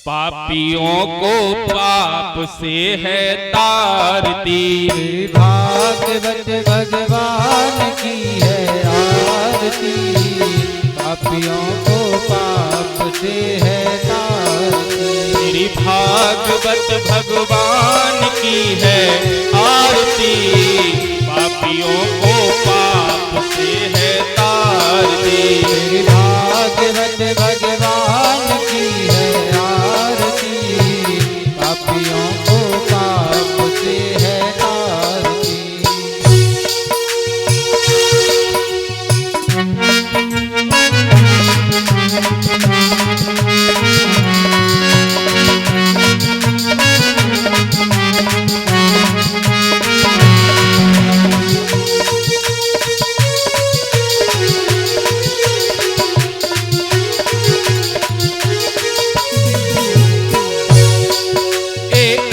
पापियों को पाप से है तारती। भागवत भगवान की है आरती, पापियों को पाप से है तारती। मेरी भागवत भगवान की है आरती, पापियों को पाप से है तारती। मेरी भागवत भगवान की है आरती, पापियों को पाप से है तारती।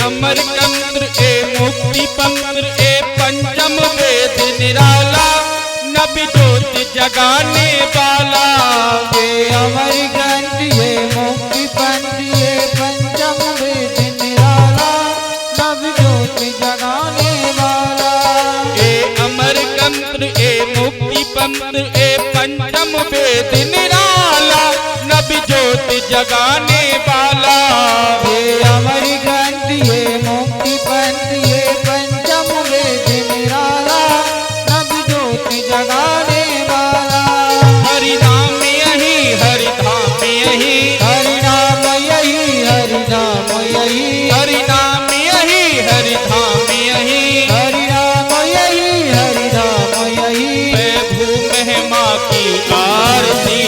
अमर कंत्र ए मुक्ति पंत्र ए पंचम वेद निराला, नबी ज्योति जगाने वाला। ये अमर ग्रंथ ये मुक्ति पंथ ये पंचम वेद निराला, नव ज्योति जगाने वाला। ए अमर कंत्र ए मुक्ति पंत्र ए पंचम वेद निराला, नबी ज्योति जगाने वाला। ये अमर ग्रंथ ये मुक्ति पंथ ये पंचम वेद निराला, नव ज्योति जगाने वाला। हरि नाम यही हरि धाम यही, हरि नाम यही हरि नाम यही, हरि नाम यही हरि धाम यही। हरि नाम यही हरि नाम यही। प्रभु महिमा की आरती,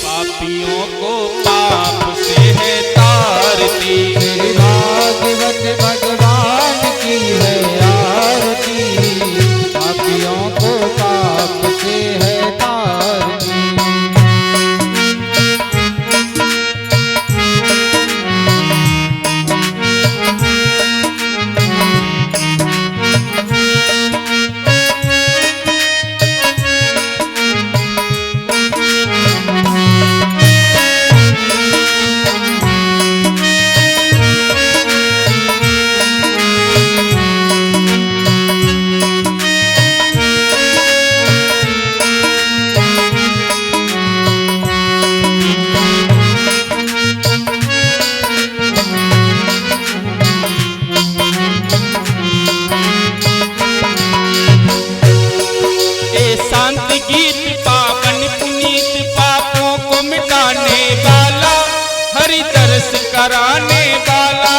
पापियों को पाप से है तारती। मेरी भागवत भगवान की है आरती, पापियों को पाप से है तारती। शांति गीत पावन पुनीत पापों को मिटाने वाला, हरि दर्श कराने वाला।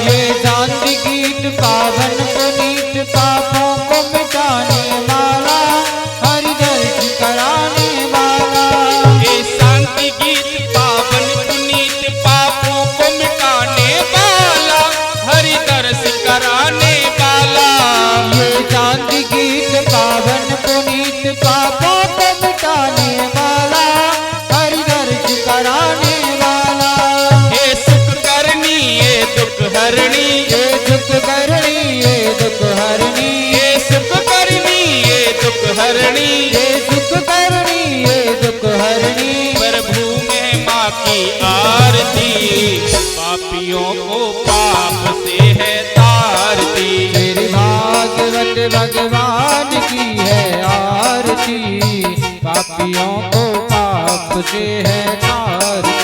ये शांति गीत पावन पुनीत पापों को मिटाने वाला, हरि दर्श कराने वाला। ये शांति गीत पावन पुनीत पापों को मिटाने वाला, हरि दर्श कराने वाला। ये शांति गीत पावन पुनीत पापों को मिटाने वाला, हरि दर्श कराने वाला। हे सुख करनी ये दुख हरणी, ये दुख करनी ये दुख हरनी, ये सुख करनी ये दुख हरणी। ये दुख करनी ये दुख हरनी। प्रभु महिमा की आरती, पापियों को पाप से है तारती। मेरी भागवत भगवान की है आरती, पापियों को पाप से है तारती।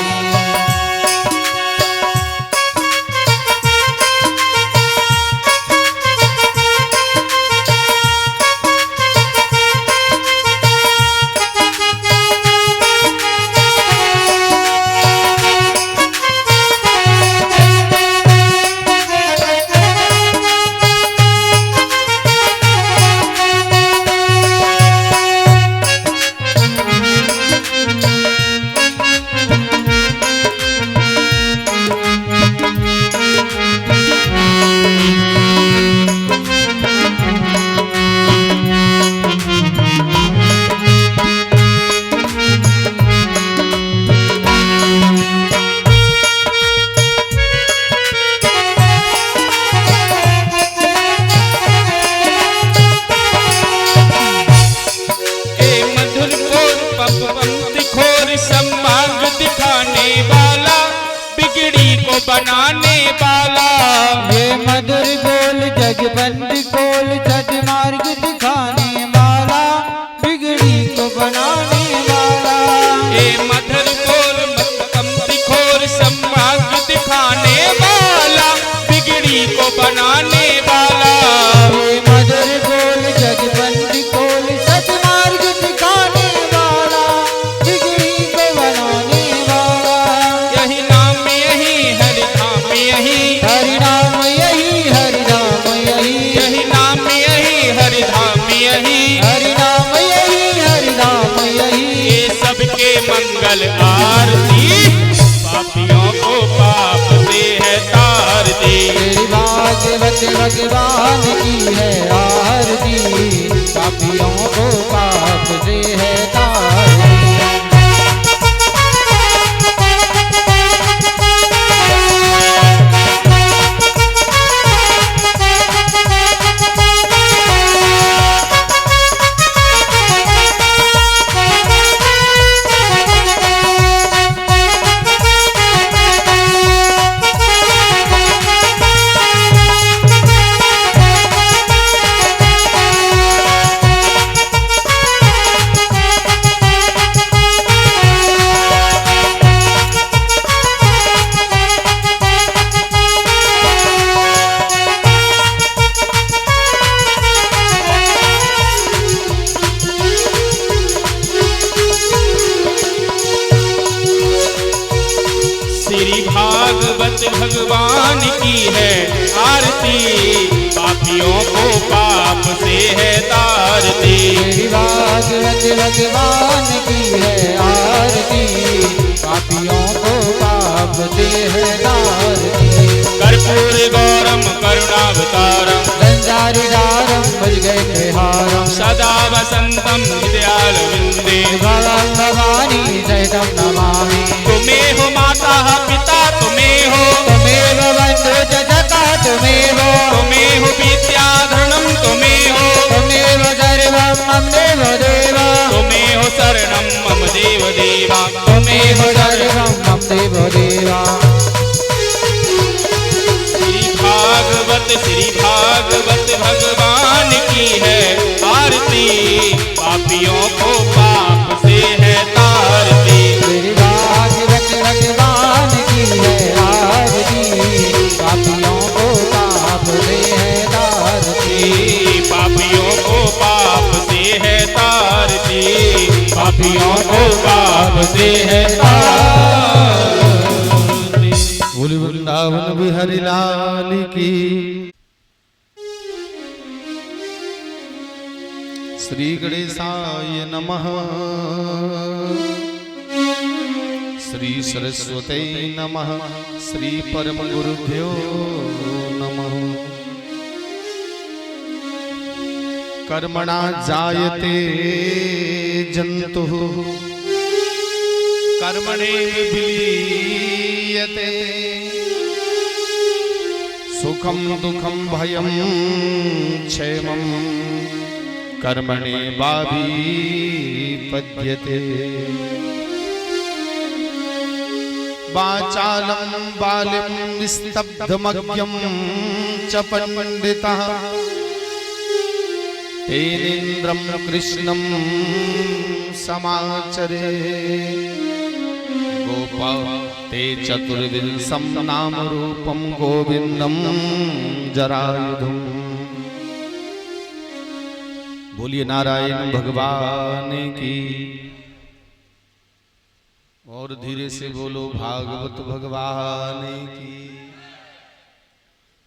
को बनाने वाला। ये मधुर बोल जगबंदी खोल सदमार्ग दिखाने वाला, बिगड़ी को बनाने वाला। ये मधुर बोल मतकंती खोर सन्मार्ग दिखाने वाला, बिगड़ी को बनाने वाला। ये मधुर बोल जगबंदी खोल सदमार्ग दिखाने वाला, बिगड़ी को बनाने वाला। यही नाम यही हरि धाम यही, हरि नाम यही, हरि नाम यही, यही नाम यही हरि धाम यही, हरि नाम यही, हरि नाम यही। ये सबके मंगल आरती, पापियों को पाप से है तारती। तेरी भागवत भगवान की है आरती, पापियों को पाप से है तारती। श्री भागवत भगवान की है आरती, पापियों को पाप से है तारती। तेरी भागवत भगवान की है आरती, पापियों को पाप से है तारती। कर्पूर गौरम करुणावतारम, संसारिदारम भज गए हारम, सदा वसंतम हृदयाल विंदे। भगवान भवानी सहितम नमामि। तुम्हें हो माता पिता तुम्हें हो, त्वमेव बंधु जगता त्वमेव, तुम्हें हो विद्याधरणम तुम्हें हो, त्वमेव सर्वं मम देव देव, तुम्हें हो शरणम मम देव देवा, त्वमेव सर्वं मम देव देवा। श्री भागवत भगवान की है आरती, पापियों को पाप से है तारती। तेरी भागवत भगवान की है आरती, पापियों को पाप से है तारती। पापियों को पाप से है तारती, पापियों को पाप से है तारती। बोल वृंदावन बिहारी लाल की। श्री गणेशाय नमः, श्री सरस्वती नमः, श्री परम गुरुभ्यो नमः। कर्मणा जायते जन्तुः, कर्मणेव विलीयते। सुखम दुखम भयम क्षेमम, कर्मणेवाभिपद्यते। वाचालं बालिं निस्तब्धमज्ञं च पंडितः, तेनेन्द्रं कृष्णं समाचरे। गोपा ते चतुर्विंशं नाम रूपं गोविंदं जरायुधम्। बोलिए नारायण भगवान की। और धीरे से बोलो भागवत भगवान की।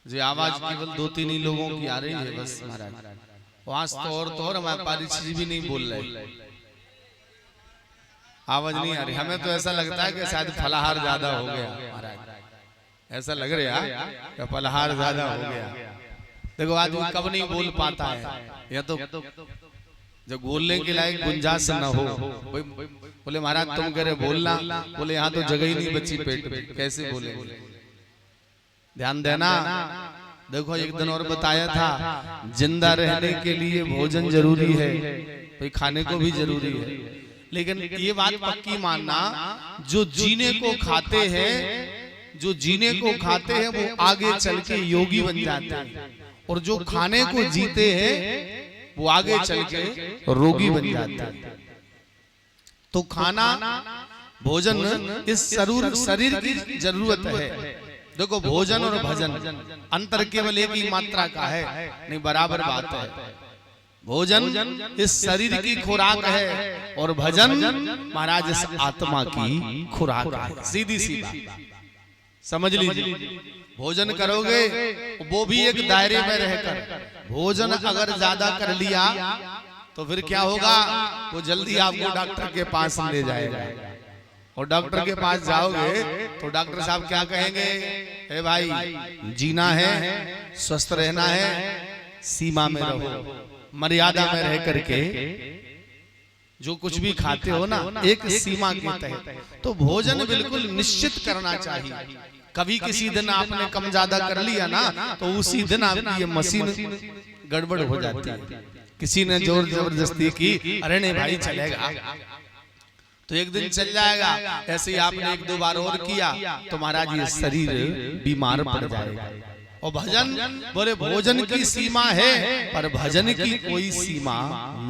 जी आवाज केवल 2-3 ही लोगों की आ रही है बस महाराज। आवाज तो और हमारे पारिश्री भी नहीं बोल रहे, आवाज नहीं आ रही। हमें तो ऐसा लगता है कि शायद फलाहार ज्यादा हो गया महाराज, ऐसा लग रहा है कि फलाहार ज्यादा हो गया। देखो आदमी कब नहीं बोल पाता है, या तो जब बोलने के लायक गुंजाइश न हो। बोले महाराज तुम कह रहे बोलना, बोले यहाँ तो जगह ही नहीं बची पेट में, कैसे बोलेंगे। ध्यान देना। देखो एक दिन और बताया था, जिंदा रहने के लिए भोजन जरूरी है, भाई खाने को भी जरूरी है, लेकिन ये बात पक्की मानना जो जीने को खाते हैं जो जीने को खाते हैं वो आगे चल के योगी बन जाते हैं, और जो खाने को जीते हैं वो आगे चल के रोगी बन जाते हैं। तो खाना भोजन इस शरीर की जरूरत है। देखो भोजन और भजन अंतर केवल एक ही मात्रा का है, नहीं बराबर बात है। भोजन इस शरीर की खुराक है और भजन महाराज इस आत्मा की खुराक है। सीधी सी बात समझ लीजिए। भोजन करोगे वो भी एक दायरे में रहकर। भोजन अगर ज्यादा कर लिया तो फिर क्या होगा, वो जल्दी आपको डॉक्टर के पास ले जाएगा, और डॉक्टर के पास जाओगे तो डॉक्टर साहब क्या कहेंगे, ए भाई जीना है, स्वस्थ रहना है, सीमा में रहो, मर्यादा में रह करके जो कुछ भी खाते हो ना एक सीमा के तहत। तो भोजन बिल्कुल निश्चित करना चाहिए। कभी किसी दिन आपने कम ज्यादा कर लिया ना तो उसी दिन आपकी ये मशीन गड़बड़ हो जाती है। किसी ने जोर जबरदस्ती की, अरे नहीं भाई चलेगा, तो एक दिन चल जाएगा। ऐसे ही आपने एक दो बार और किया तो महाराज ये शरीर बीमार पड़ जाएगा। और भजन बोले भोजन की सीमा है पर भजन की कोई सीमा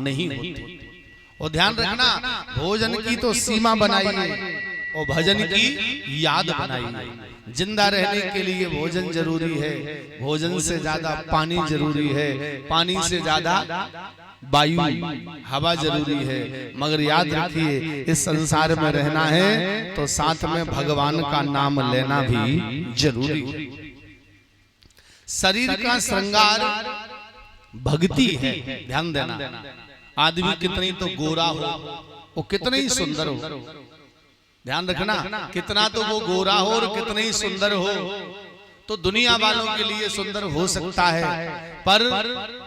नहीं होती। और ध्यान रखना, भोजन की तो सीमा बनाइए और भजन की याद बनाइए। जिंदा रहने के लिए भोजन जरूरी है, भोजन से ज्यादा पानी जरूरी है, पानी से ज्यादा वायु हवा जरूरी है। मगर याद रखिए इस संसार में रहना है तो साथ में भगवान का नाम लेना भी जरूरी है। शरीर का श्रृंगार भक्ति है, ध्यान देना। आदमी कितनी तो गोरा हो, वो कितना ही सुंदर हो, ध्यान रखना, कितना तो वो गोरा हो और कितना ही सुंदर हो, तो दुनिया वालों के लिए सुंदर हो सकता है, पर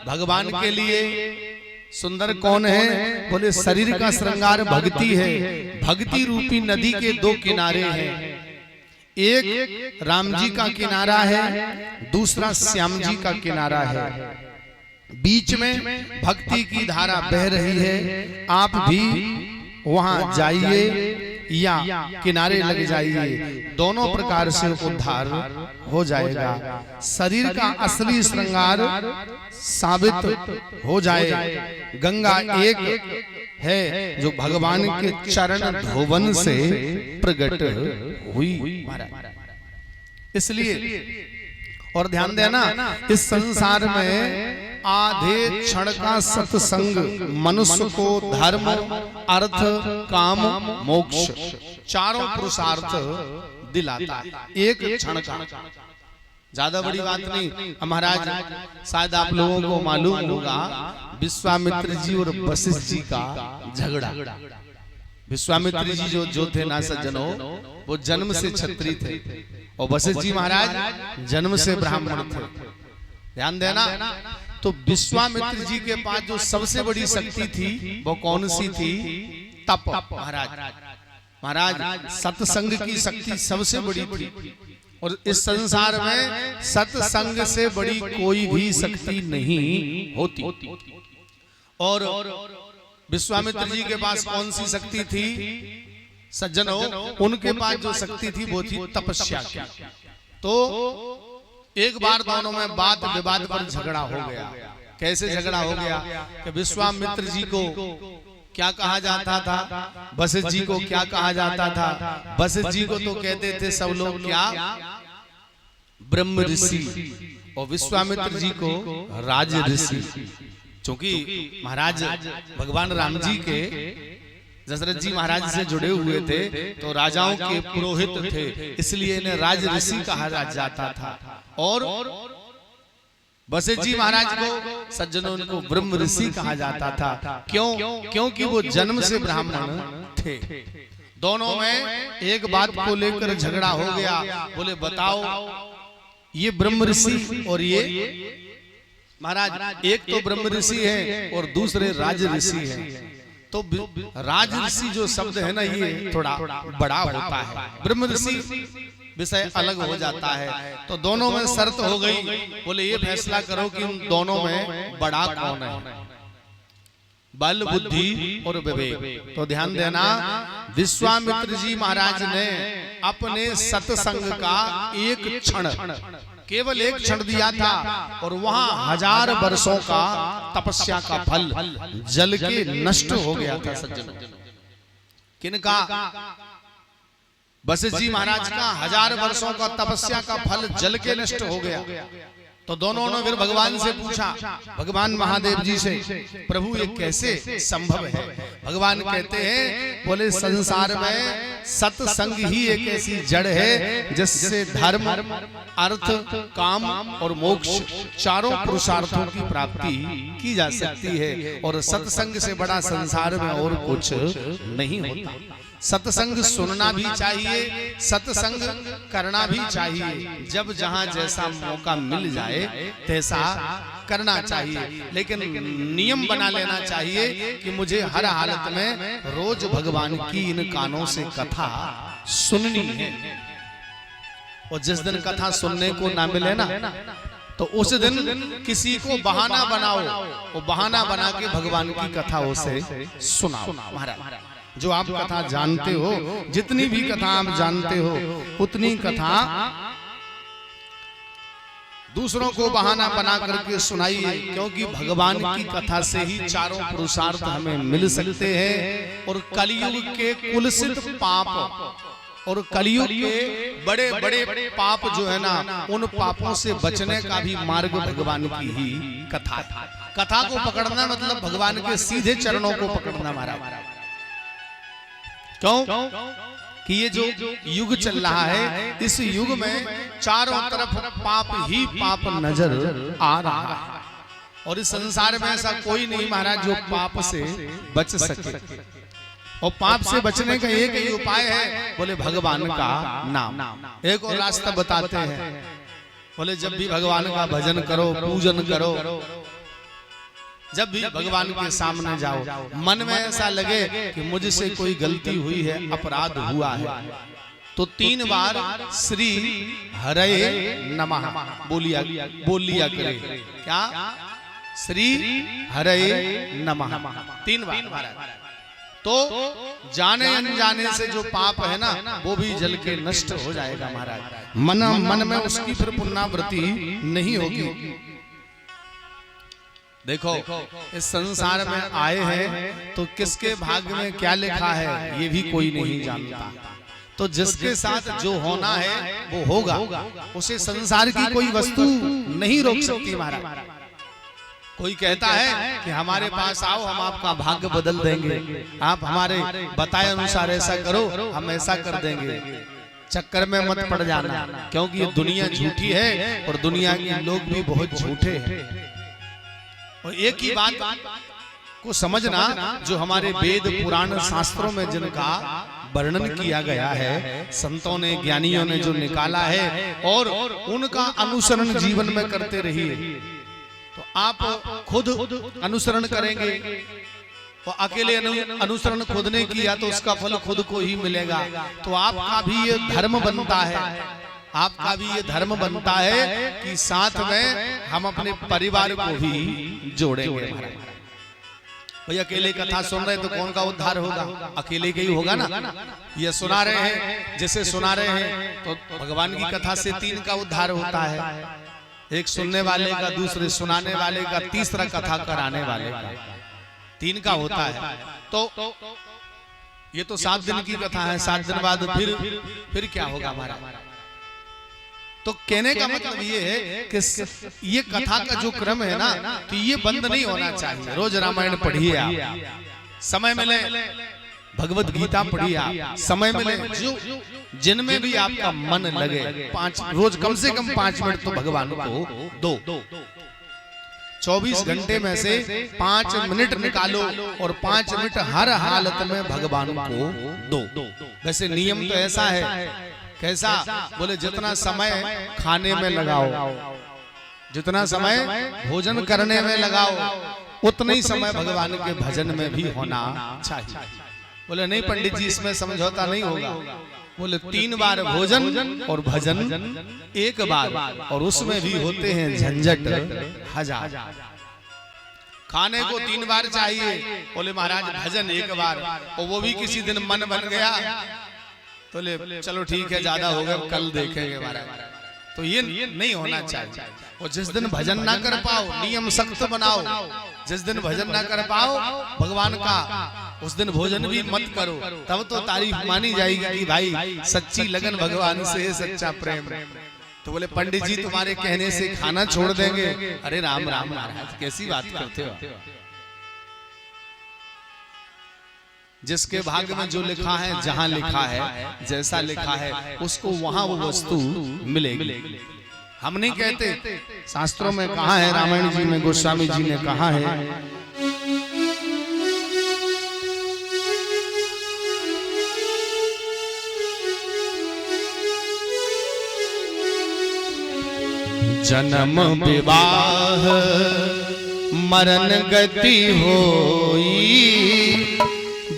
भगवान के लिए सुंदर कौन है? बोले शरीर का श्रृंगार भक्ति है। भक्ति रूपी नदी के दो किनारे हैं, एक राम जी का किनारा है, दूसरा श्याम जी का किनारा है। बीच में भक्ति की धारा बह रही है। आप भी वहां जाइए या किनारे लग जाइए, दोनों प्रकार से उद्धार हो जाएगा। शरीर का असली श्रृंगार साबित हो जाए। गंगा एक है जो भगवान के चरण धोवन से प्रकट हुई। इसलिए और ध्यान देना, इस संसार में आधे क्षण का सत्संग मनुष्य को धर्म, अर्थ, काम, मोक्ष चारों पुरुषार्थ दिलाता है। एक क्षण का, ज्यादा बड़ी बात नहीं। महाराज शायद आप लोगों को मालूम होगा विश्वामित्र जी और वशिष्ठ जी का झगड़ा। विश्वामित्र जी जो थे ना सज्जनों, वो जन्म से क्षत्रिय थे और वशिष्ठ जी महाराज जन्म से ब्राह्मण थे। ध्यान देना। तो विश्वामित्र जी के पास जो सबसे बड़ी शक्ति थी वो कौन सी थी? तप। महाराज सत्संग की शक्ति सबसे बड़ी थी, और इस संसार में सत्संग से बड़ी कोई भी शक्ति नहीं होती। और विश्वामित्र जी के पास कौन सी शक्ति थी सज्जनों? उनके पास जो शक्ति थी वो थी तपस्या की। तो एक बार दोनों में बात विवाद पर झगड़ा हो गया। कैसे झगड़ा हो गया कि विश्वामित्र जी को क्या कहा जाता था, वशिष्ठ जी को क्या कहा जाता था? वशिष्ठ जी को तो कहते थे सब लोग क्या, ब्रह्म ऋषि, और विश्वामित्र जी को राज ऋषि। क्योंकि महाराज भगवान राम जी के दशरथ जी महाराज से जुड़े हुए थे तो राजाओं के पुरोहित थे, इसलिए इन्हें राज ऋषि कहा जाता था। और वशिष्ठ जी महाराज को सज्जनों को ब्रह्म ऋषि कहा जाता था। क्यों? क्योंकि वो जन्म से ब्राह्मण थे। दोनों में एक बात को लेकर झगड़ा हो गया। बोले बताओ, ये ब्रह्म ऋषि और ये महाराज, एक तो ब्रह्म ऋषि है और दूसरे राज ऋषि है। तो राज ऋषि जो शब्द है ना, ये थोड़ा बड़ा होता है, ब्रह्म ऋषि विषय अलग हो जाता है। तो दोनों में शर्त हो गई। बोले ये फैसला करो कि उन दोनों में बड़ा कौन है, बल, बुद्धि और विवेक। तो ध्यान देना, विश्वामित्र जी महाराज ने अपने सत्संग का एक क्षण, केवल एक क्षण दिया था और वहां 1000 वर्षों का तपस्या का फल जल के नष्ट हो गया था सज्जनों। किनका? वशिष्ठ जी महाराज का 1000 वर्षों का तपस्या का फल जल के नष्ट हो गया। तो दोनों ने फिर भगवान से पूछा, भगवान महादेव जी से, प्रभु ये कैसे संभव है? भगवान कहते हैं, बोले संसार में सत्संग ही एक ऐसी जड़ है जिससे धर्म, अर्थ, काम और मोक्ष चारों पुरुषार्थों की प्राप्ति की जा सकती है। और सत्संग से बड़ा संसार में और कुछ नहीं होता। सत्संग सुनना भी चाहिए, सत्संग करना भी चाहिए। जब जहां जैसा मौका मिल जाए तैसा करना चाहिए, लेकिन नियम बना लेना चाहिए कि मुझे हर हालत में रोज भगवान की इन कानों से कथा सुननी है। और जिस दिन कथा सुनने को ना मिले ना, तो उस दिन किसी को बहाना बनाओ और बहाना बना के भगवान की कथा उसे सुनाओ। महाराज, जो आप कथा जानते हो, जितनी भी कथा आप जानते हो, उतनी कथा दूसरों को बहाना बना करके सुनाइए, क्योंकि भगवान की कथा से ही चारों पुरुषार्थ हमें मिल सकते हैं। और कलयुग के कुलसित पाप और कलयुग के बड़े बड़े पाप जो है ना, उन पापों से बचने का भी मार्ग भगवान की ही कथा। कथा को पकड़ना मतलब भगवान के सीधे चरणों को पकड़ना। महाराज, क्यों कि ये जो युग चल रहा है, इस युग में चारों तरफ पाप ही पाप नजर आ रहा है। और इस संसार में ऐसा कोई नहीं महाराज जो पाप से बच सके। और पाप से बचने का एक ही उपाय है, बोले भगवान का नाम। एक और रास्ता बताते हैं, बोले जब भी भगवान का भजन करो, पूजन करो, जब भी भगवान के सामने जाओ, मन में ऐसा लगे कि मुझसे कोई गलती हुई है, अपराध हुआ है, तो 3 बार श्री हरये नमः बोल लिया करे। क्या? श्री हरये नमः 3 बार। तो जाने अनजाने से जो पाप है ना, वो भी जल के नष्ट हो जाएगा। महाराज, मन में उसकी फिर पुनरावृत्ति नहीं होगी। देखो, इस संसार में आए हैं तो किसके भाग्य में क्या लिखा है ये भी कोई नहीं जानता। तो जिसके साथ जो होना है वो होगा, उसे संसार की कोई वस्तु नहीं रोक सकती। महाराज, कोई कहता है कि हमारे पास आओ, हम आपका भाग्य बदल देंगे, आप हमारे बताए अनुसार ऐसा करो, हम ऐसा कर देंगे। चक्कर में मत पड़ जाना, क्योंकि ये दुनिया झूठी है और दुनिया के लोग भी बहुत झूठे हैं। और एक ही बात को समझना, जो हमारे वेद पुराण शास्त्रों में जिनका वर्णन किया गया है, संतों ने, ज्ञानियों ने जो निकाला है, और उनका अनुसरण जीवन में करते रहिए, तो आप खुद अनुसरण करेंगे। और अकेले अनुसरण खुद ने किया तो उसका फल खुद को ही मिलेगा। तो आपका भी ये धर्म बनता है, आपका भी ये धर्म बनता है कि साथ में हम अपने परिवार को भी जोड़ेंगे। भाई, अकेले कथा सुन रहे तो कौन का उद्धार होगा? अकेले के ही होगा ना। ये सुना रहे हैं, जैसे सुना रहे हैं, तो भगवान की कथा से 3 का उद्धार होता है, एक सुनने वाले का, दूसरे सुनाने वाले का, तीसरा कथा कराने वाले का, 3 का होता है। तो ये तो 7 दिन की कथा है, 7 दिन बाद फिर क्या होगा हमारा? तो कहने का मतलब ये है कि ये कथा का जो क्रम है ना, तो ये बंद नहीं होना चाहिए। रोज रामायण पढ़िए, आप समय मिले भगवत गीता पढ़िए, आप समय मिले, जो जिनमें भी आपका मन लगे, 5 रोज कम से कम 5 मिनट तो भगवान को दो। 24 घंटे में से 5 मिनट निकालो और 5 मिनट हर हालत में भगवान को दो। वैसे नियम तो ऐसा है, कैसा? बोले जितना समय खाने में लगाओ, जितना समय भोजन करने में लगाओ, उतना ही समय भगवान के भजन में भी होना चाहिए। बोले नहीं पंडित जी, इसमें समझौता नहीं होगा। बोले 3 बार भोजन और भजन 1 बार, और उसमें भी होते हैं झंझट 1000। खाने को 3 बार चाहिए, बोले महाराज भजन 1 बार, और वो भी किसी दिन मन बन गया तो ले चलो ठीक है, ज्यादा हो गया, कल देखेंगे महाराज। तो ये नहीं होना चाहिए। और जिस दिन भजन ना कर पाओ, नियम सख्त बनाओ। जिस दिन भजन ना कर पाओ भगवान का, उस दिन भोजन भी मत करो, तब तो तारीफ मानी जाएगी कि भाई सच्ची लगन भगवान से, सच्चा प्रेम। तो बोले पंडित जी तुम्हारे कहने से खाना छोड़ देंगे। अरे राम राम महाराज, कैसी बात करते हो। जिसके भाग्य में जो लिखा है, जहां लिखा है, जैसा लिखा है, उसको वहां वो वस्तु मिलेगी। हम नहीं कहते, शास्त्रों में कहा है, रामायण जी में गोस्वामी जी ने कहा है, जन्म विवाह मरण गति होई,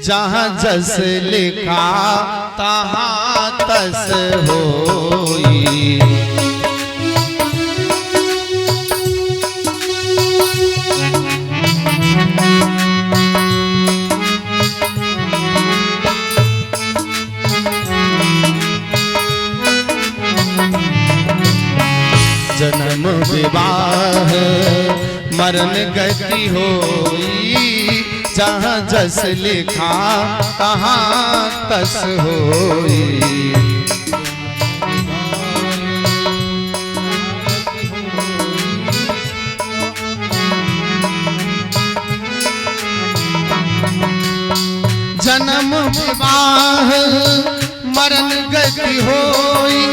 जहाँ जस लिखा तहाँ तस होई। जन्म विवाह मरण गति होई, जहाँ जस लिखा तहाँ तस होई। जन्म विवाह मरण गति होई,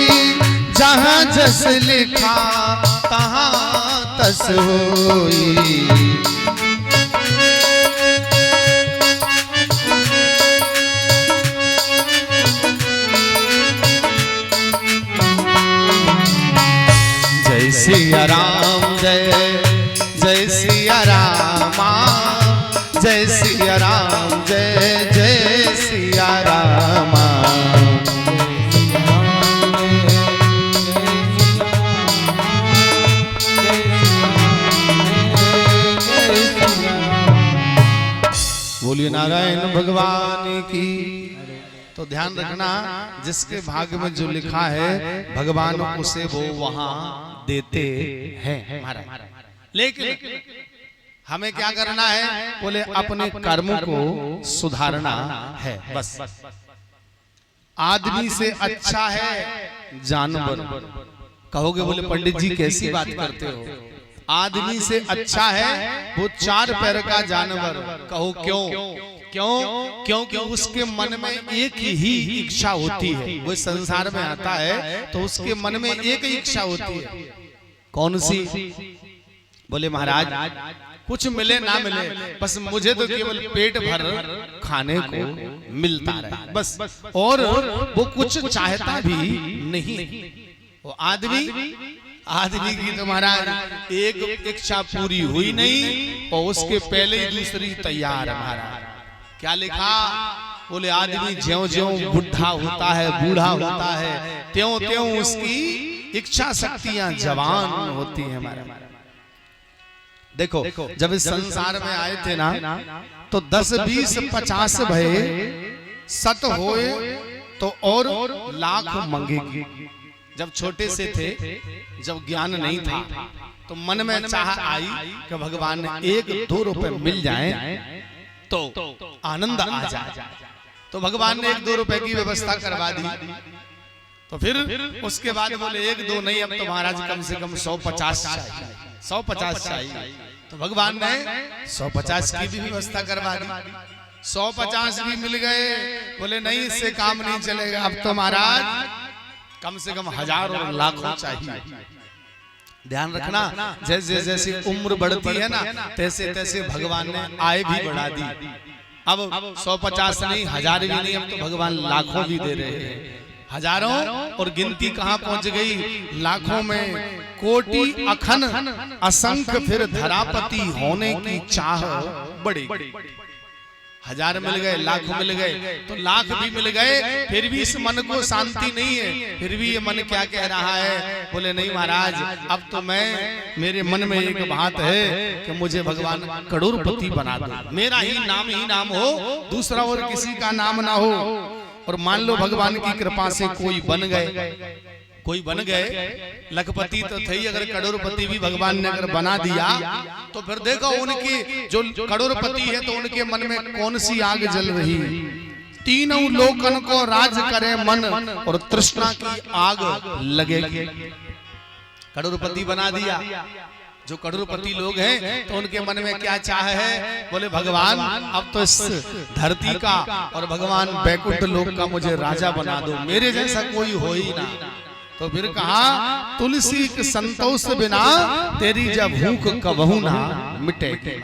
जहाँ जस लिखा तहाँ तस होई। जय सिया राम, जय जय सिया रामा, जय सिया राम, जय जय सिया रामा। बोलिए नारायण भगवान की। तो ध्यान रखना, जिसके भाग्य में जो लिखा है भगवान उसे वो वहां देते हैं महाराज। लेकिन हमें क्या करना है, बोले अपने कर्मों को सुधारना है बस। आदमी से अच्छा है जानवर। कहोगे बोले पंडित जी कैसी बात करते हो, आदमी से अच्छा है वो 4 पैर का जानवर। कहो क्यों? क्यों? क्योंकि उसके मन में एक ही इच्छा होती है। वो संसार में आता है तो उसके मन में एक ही इच्छा होती है। कौन सी? बोले महाराज कुछ मिले ना मिले, बस मुझे तो केवल पेट भर खाने को मिलता रहे बस, और वो कुछ चाहता भी नहीं। वो आदमी की तो महाराज एक इच्छा पूरी हुई नहीं और उसके पहले ही दूसरी तैयार है महाराज। क्या लिखा? बोले आदमी ज्यों ज्यों बुढ़ा होता है, बूढ़ा होता है, त्यों त्यों उसकी इच्छा शक्तियां जवान होती है हमारे। देखो जब इस संसार में आए थे ना तो 10, 20, 50 भय 100 होए तो और लाख मंगेगी। जब छोटे से थे, जब ज्ञान नहीं था, तो मन में चाह आई कि भगवान ने 1-2 रुपए मिल जाएं तो आनंद आ जाए। तो भगवान ने 1-2 रुपए की व्यवस्था करवा दी। तो फिर उसके बाद बोले 1-2 नहीं, अब तो महाराज कम से कम 150 चाहिए, 150 चाहिए। तो भगवान ने 150 की भी व्यवस्था करवा दी। 150 भी मिल गए। बोले नहीं, इससे काम नहीं चलेगा, अब तो महाराज कम से कम 1000 और लाखों चाहिए। ध्यान रखना, जैसे जैसे उम्र बढ़ती है ना, तैसे तैसे भगवान ने आय भी बढ़ा दी। अब 150 नहीं, 1000 भी नहीं, अब तो भगवान लाखों भी दे रहे हैं। हजारों और गिनती कहाँ पहुंच गई, लाखों में कोटि अखन असंख्य, फिर धरापति होने की चाह बढ़ेगी। 1000 मिल गए, लाख मिल गए, तो लाख भी मिल गए, फिर भी इस मन को शांति नहीं है। फिर भी ये मन क्या कह रहा है? बोले नहीं महाराज, अब तो मेरे मन में एक बात है कि मुझे भगवान करोड़पति बना दो, मेरा ही नाम हो, दूसरा और किसी का नाम ना हो। और मान लो भगवान की कृपा से कोई बन गए, लखपति तो थे ही, अगर करोड़पति भी भगवान ने अगर बना दिया तो फिर देखो उनकी जो करोड़पति है तो उनके मन में कौन सी आग जल रही। तीनों लोकन को राज करे मन और तृष्णा की आग लगेगी। करोड़पति बना दिया, जो करोड़पति लोग हैं तो उनके मन में क्या चाह है, बोले भगवान अब तो इस धरती का और भगवान बैकुंठ लोक का मुझे राजा बना दो, मेरे जैसा कोई हो ही ना। तो फिर कहा तुलसी के संतोष बिना तेरी जब भूख कबहू ना मिटेगी।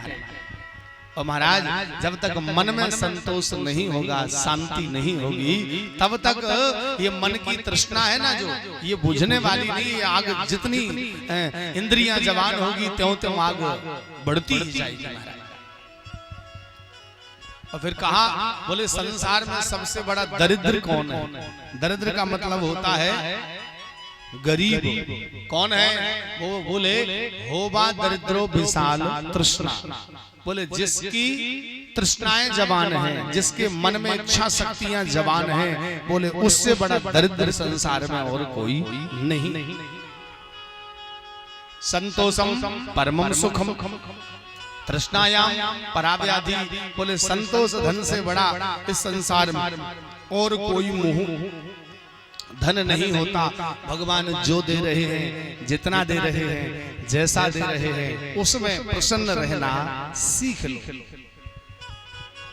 और महाराज जब तक मन में संतोष नहीं होगा, शांति नहीं होगी, तब तक ये मन की तृष्णा है ना जो ये बुझने वाली नहीं। आग जितनी इंद्रियां जवान होगी त्यों त्यों आग बढ़ती ही जाएगी महाराज। और फिर कहा बोले संसार में सबसे बड़ा दरिद्र कौन है? दरिद्र का मतलब होता है गरीब। कौन है वो? बोले होबा दरिद्रो विशाल तृष्णा। बोले जिसकी तृष्णाएं जवान हैं, जिसके मन में इच्छा शक्तियां जवान हैं, बोले उससे बड़ा दरिद्र संसार में और कोई नहीं। संतोषम परमम सुखम तृष्णायाम पराव्याधि। बोले संतोष धन से बड़ा इस संसार में और कोई मोह धन नहीं होता। भगवान जो दे रहे हैं, जितना दे रहे हैं, जैसा दे रहे हैं, उसमें प्रसन्न रहना सीख लो।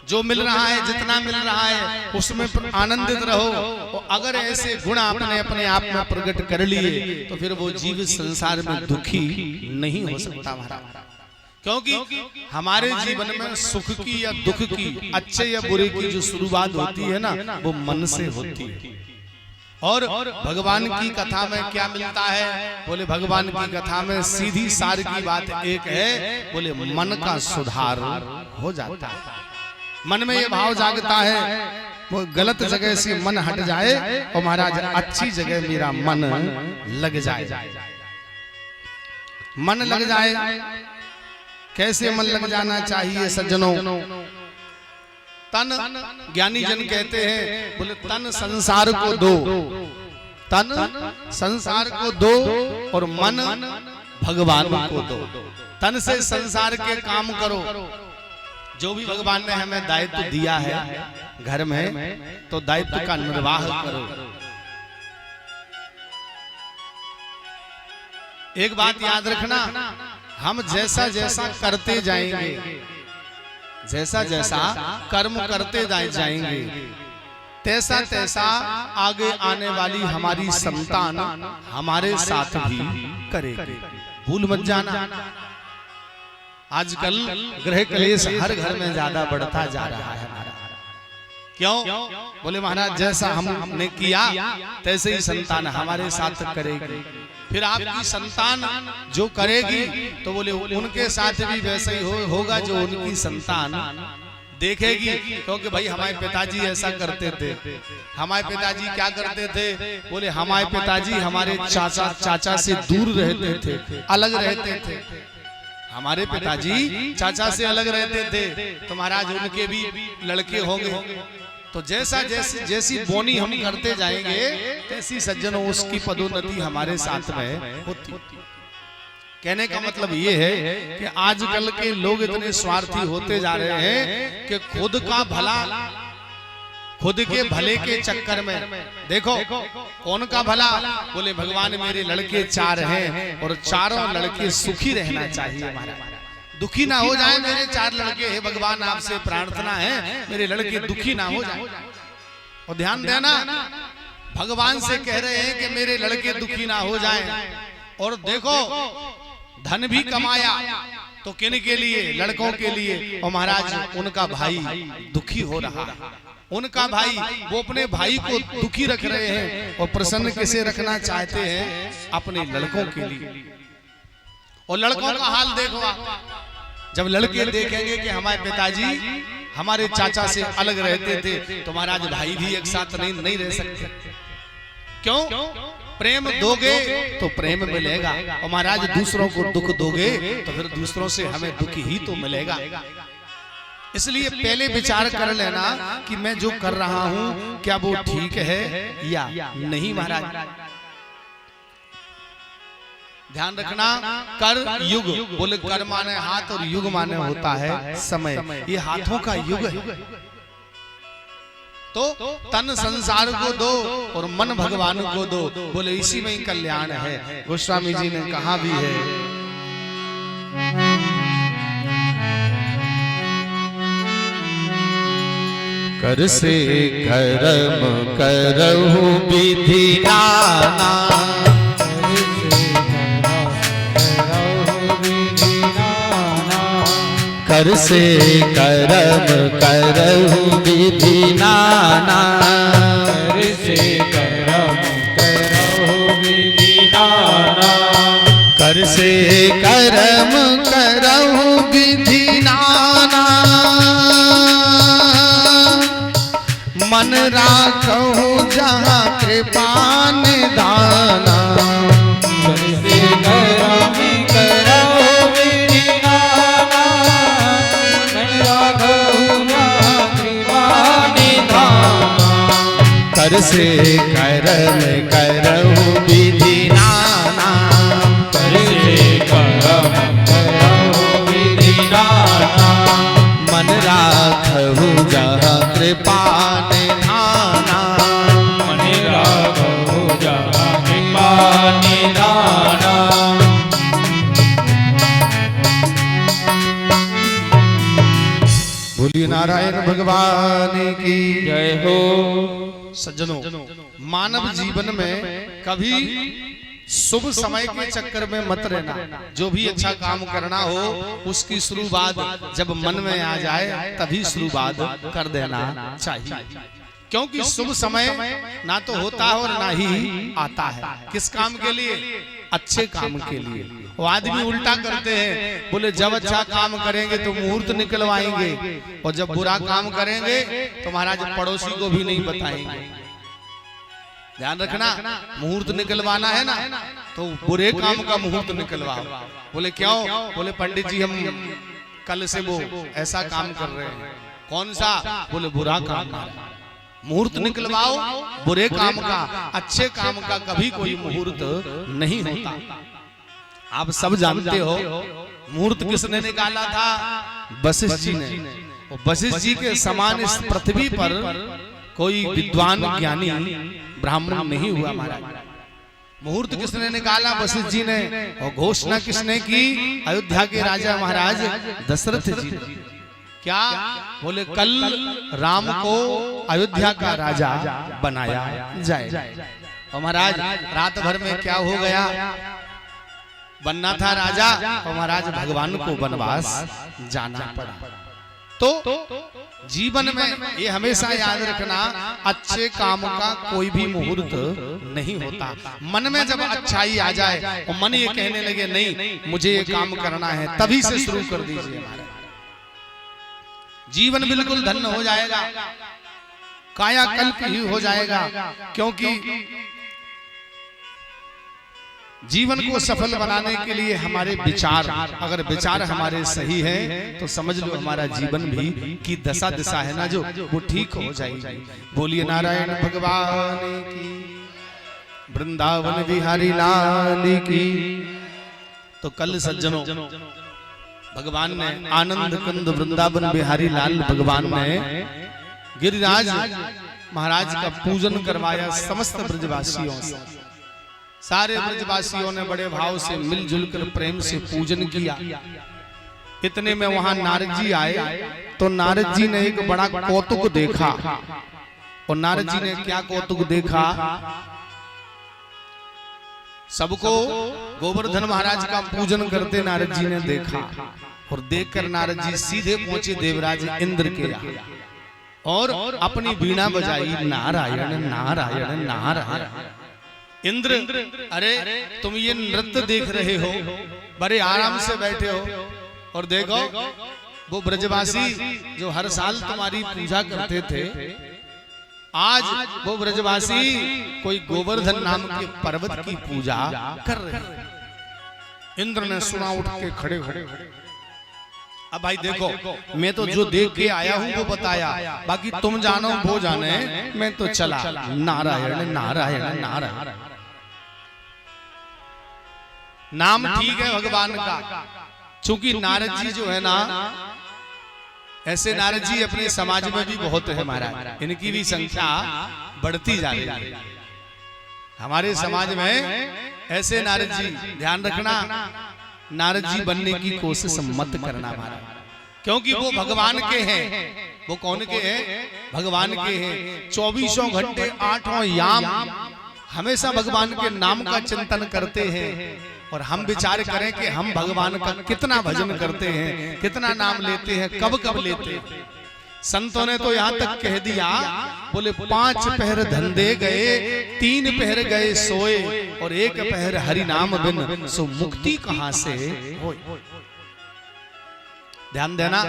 जो मिल रहा है, जितना मिल रहा है, उसमें आनंदित रहो। और अगर ऐसे गुण आपने अपने आप में प्रकट कर लिए तो फिर वो जीव संसार में दुखी नहीं हो सकता महाराज। क्योंकि हमारे जीवन में सुख की या दुख की, अच्छे या बुरे की जो शुरुआत होती है ना, वो मन से होती है। और भगवान की कथा में क्या मिलता है? बोले भगवान की कथा में सीधी सार की बात एक है, बोले मन का सुधार हो जाता है। मन में ये भाव जागता है वो गलत जगह से मन हट जाए और महाराज अच्छी जगह मेरा मन लग जाए। मन लग जाए, कैसे मन लग जाना चाहिए सज्जनों? तन ज्ञानी जन कहते हैं, बोले तन संसार को दो, तन संसार को दो और मन भगवान को दो। तन से संसार के काम करो, जो भी भगवान ने हमें दायित्व दिया है घर में, तो दायित्व का निर्वाह करो। एक बात याद रखना, हम जैसा जैसा करते जाएंगे, जैसा जैसा कर्म करते जाएंगे, तैसा तैसा आगे आने वाली हमारी संतान हमारे साथ भी करेगी। भूल मत जाना। आजकल गृह क्लेश हर घर में ज्यादा बढ़ता जा रहा है। क्यों? बोले महाराज जैसा हमने किया तैसे ही संतान हमारे साथ करेगी। फिर आपकी संतान जो करेगी तो बोले उनके साथ भी वैसे ही होगा जो उनकी संतान देखेगी। क्योंकि भाई हमारे पिताजी ऐसा करते थे। हमारे पिताजी क्या करते थे? बोले हमारे पिताजी हमारे चाचा से दूर रहते थे, अलग रहते थे। हमारे पिताजी चाचा से अलग रहते थे तो महाराज उनके भी लड़के होंगे। तो जैसा जैसी बोनी हम करते जाएंगे तैसी सज्जनों उसकी पदोन्नति हमारे साथ में होती। कहने का मतलब ये है कि आजकल के लोग इतने स्वार्थी होते जा रहे हैं कि खुद का भला, खुद के भले के चक्कर में, देखो कौन का भला? बोले भगवान मेरे लड़के 4 हैं और चारों लड़के सुखी रहना चाहिए, दुखी ना हो जाए। मेरे 4 लड़के हैं, भगवान आपसे प्रार्थना है मेरे लड़के दुखी ना हो जाए। और ध्यान देना, भगवान से कह रहे हैं कि मेरे लड़के दुखी ना हो जाए। और देखो धन भी कमाया तो किन के लिए? लड़कों के लिए। और महाराज उनका भाई दुखी हो रहा है, उनका भाई, वो अपने भाई को दुखी रख रहे हैं और प्रसन्न किसे रखना चाहते हैं? अपने लड़कों के लिए। और लड़कों का हाल देखो, जब लड़के देखेंगे कि हमारे पिताजी हमारे चाचा से अलग रहते थे तो महाराज भाई भी एक साथ नहीं रह सकते। क्यों? प्रेम दोगे तो प्रेम मिलेगा, और महाराज दूसरों को दुख दोगे तो फिर दूसरों से हमें दुख ही तो मिलेगा। इसलिए पहले विचार कर लेना कि मैं जो कर रहा हूं क्या वो ठीक है या नहीं महाराज। ध्यान रखना, कर युग, बोले कर माने हाथ और युग माने होता है समय। ये हाथों का युग है। तो तन संसार को दो और मन भगवान को दो, बोले इसी में ही कल्याण है। गोस्वामी जी ने कहा भी है, कर से कर्म करहु विधि नाना, कर से कर्म करहु विधि नाना, कर से कर्म करहु विधि नाना, कर से कर्म करहु विधि नाना, मन राखहु जहाँ कृपा निधाना। कर से कर्म करहु विधि नाना, मन राखहु जहाँ कृपा निधाना। कर से कर्म करहु विधि नाना, कर से कर्म करहु विधि नाना, मन राखहु जहाँ कृपा निधाना। मन राखहु जहाँ कृपा निधाना। बोलिए नारायण भगवान की जय हो। सज्जनों, मानव जीवन में कभी शुभ समय के चक्कर में मत रहना। जो भी अच्छा काम करना हो उसकी शुरुआत जब मन में आ जाए तभी शुरुआत कर देना चाहिए, क्योंकि शुभ समय ना तो होता है और ना ही आता है। किस काम के लिए? अच्छे काम के लिए। वो आदमी उल्टा करते हैं, बोले जब अच्छा काम करेंगे तो मुहूर्त निकलवाएंगे, और जब बुरा काम करेंगे तो महाराज पड़ोसी को भी नहीं बताएंगे। ध्यान रखना, मुहूर्त निकलवाना है ना तो बुरे काम का मुहूर्त निकलवाओ। बोले क्यों? बोले पंडित जी हम कल से वो ऐसा काम कर रहे हैं। कौन सा? बोले बुरा काम कर रहे हैं। मुहूर्त निकलवाओ बुरे काम का, अच्छे काम का कभी कोई मुहूर्त नहीं होता। आप सब जानते हो मुहूर्त किसने निकाला था? वशिष्ठ जी ने। वशिष्ठ जी के समान इस पृथ्वी पर कोई विद्वान ज्ञानी ब्राह्मण नहीं हुआ महाराज। मुहूर्त किसने निकाला? वशिष्ठ जी ने। और घोषणा किसने की? अयोध्या के राजा महाराज दशरथ जी। क्या? बोले कल राम को अयोध्या का राजा बनाया जाए। और महाराज रात भर में क्या हो गया? बनना था राजा और महाराज भगवान को वनवास जाना पड़ा। तो जीवन में ये हमेशा याद रखना, अच्छे काम का कोई भी मुहूर्त नहीं होता। मन में जब अच्छाई आ जाए और मन ये कहने लगे नहीं मुझे ये काम करना है, तभी से शुरू कर दीजिए महाराज। जीवन बिल्कुल धन्य हो जाएगा, कायाकल्प ही हो जाएगा। क्योंकि जीवन को सफल बनाने के लिए हमारे विचार, अगर विचार हमारे सही हैं तो समझ लो हमारा जीवन भी की दशा दिशा है ना जो वो ठीक हो जाएगी। बोलिए नारायण भगवान की, वृंदावन बिहारी लाल की। तो कल सज्जनों भगवान ने आनंद कंद वृंदावन बिहारी लाल भगवान ने गिरिराज महाराज का पूजन करवाया समस्त ब्रजवासियों से। सारे ब्रजवासियों ने बड़े भाव से मिलजुल कर प्रेम से पूजन किया। इतने में वहां नारद जी आए तो नारद जी ने एक बड़ा कौतुक देखा। और नारद जी ने क्या कौतुक देखा? सबको गोवर्धन महाराज का पूजन करते नारद जी ने देखा। और देखकर नारद जी सीधे पहुंचे देवराज इंद्र के यहाँ और अपनी वीणा बजाई, नारायण नारायण नारायण। इंद्र, अरे तुम ये नृत्य देख रहे हो, बड़े आराम से बैठे हो, और देखो वो ब्रजवासी जो हर साल तुम्हारी पूजा करते थे, आज वो ब्रजवासी कोई गोवर्धन नाम के पर्वत की पूजा कर रहे हैं। इंद्र ने सुना, उठ के खड़े हो अब भाई देखो, मैं तो जो देख के आया हूं वो बताया, बाकी तुम जानो वो जाने, मैं तो चला। नारायण नारायण नारायण, नाम ठीक है भगवान का। चूंकि नारद जी जो है ना, ऐसे नारद जी अपने समाज में भी बहुत है महाराज, इनकी भी संख्या बढ़ती जा रही है हमारे समाज में। ऐसे नारद जी, ध्यान रखना, नारद जी बनने की कोशिश मत करना महाराज, क्योंकि वो भगवान के हैं। वो कौन के हैं? भगवान के हैं। 24 घंटे 8 याम हमेशा भगवान के नाम का चिंतन करते हैं। और हम विचार करें कि हम भगवान का कितना भजन करते हैं, कितना नाम लेते हैं, कब कब लेते हैं। संतों ने तो यहाँ तक कह दिया, बोले 5 पहर धंधे गए, 3 पहर गए सोए, और 1 पहर हरि नाम बिन सो मुक्ति कहां से होए। ध्यान देना,